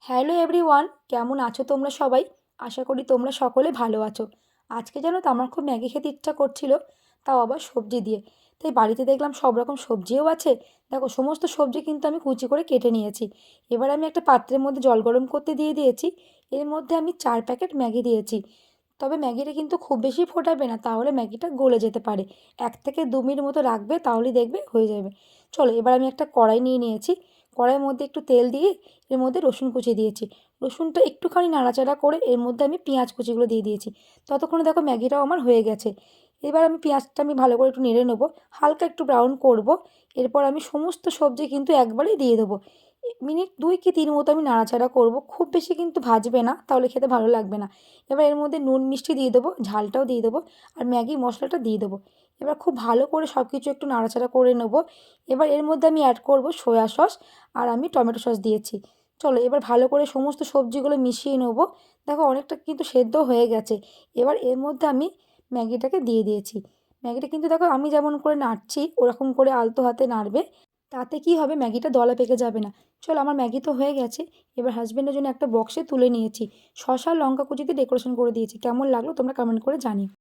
Hello everyone, কেমন আছো তোমরা সবাই? আশা করি তোমরা সকলে ভালো আছো। আজকে জানো তো আমার খুব ম্যাগি খেতে ইচ্ছা করছিল, তাও আবার সবজি দিয়ে। তাই বাড়িতে দেখলাম সব রকম সবজিও আছে। দেখো সমস্ত সবজি কিন্তু আমি কুচি করে কেটে নিয়েছি। এবার আমি একটা পাত্রের মধ্যে জল গরম করতে দিয়ে দিয়েছি। এর মধ্যে আমি 4 প্যাকেট ম্যাগি দিয়েছি। তবে ম্যাগিটা কিন্তু খুব বেশি ফোটাবে না, তাহলে ম্যাগিটা গলে যেতে পারে। 1 থেকে 2 মিনিট মতো রাখবে, তাহলেই দেখবে হয়ে যাবে। চলো এবার আমি একটা কড়াই নিয়ে নিয়েছি। কড়াইয়ের মধ্যে একটু তেল দিয়ে এর মধ্যে রসুন কুচি দিয়েছি। রসুনটা একটুখানি নাড়াচাড়া করে এর মধ্যে আমি পেঁয়াজ কুচিগুলো দিয়ে দিয়েছি। ততক্ষণে দেখো ম্যাগিটাও আমার হয়ে গেছে। এবার আমি পেঁয়াজটা ভালো করে একটু নেড়ে নেবো, হালকা একটু ব্রাউন করব। এরপর আমি সমস্ত সবজি কিন্তু একবারেই দিয়ে দেবো। মিনিট 2 কি 3 মতো আমি নাড়াচাড়া করব, খুব বেশি কিন্তু ভাজবে না, তাহলে খেতে ভালো লাগবে না। এবার এর মধ্যে নুন মিষ্টি দিয়ে দেবো, ঝালটাও দিয়ে দেবো, আর ম্যাগি মশলাটা দিয়ে দেবো। এবার খুব ভালো করে সব কিছু একটু নাড়াচাড়া করে নেবো। এবার এর মধ্যে আমি অ্যাড করব সয়া সস, আর আমি টমেটো সস দিয়েছি। চলো এবার ভালো করে সমস্ত সবজিগুলো মিশিয়ে নেবো। দেখো অনেকটা কিন্তু সেদ্ধ হয়ে গেছে। এবার এর মধ্যে আমি ম্যাগিটাকে দিয়ে দিয়েছি। ম্যাগিটা কিন্তু দেখো আমি যেমন করে নাড়ছি ওরকম করে আলতো হাতে নাড়বে, তাতে কি হবে ম্যাগিটা দলা পেকে যাবে না। চলো আমার ম্যাগি তো হয়ে গেছে। এবার হাজবেন্ডের জন্য একটা বক্সে তুলে নিয়েছি। শসা লঙ্কা কুচিতে ডেকোরেশন করে দিয়েছি। কেমন লাগলো তোমরা কমেন্ট করে জানিও।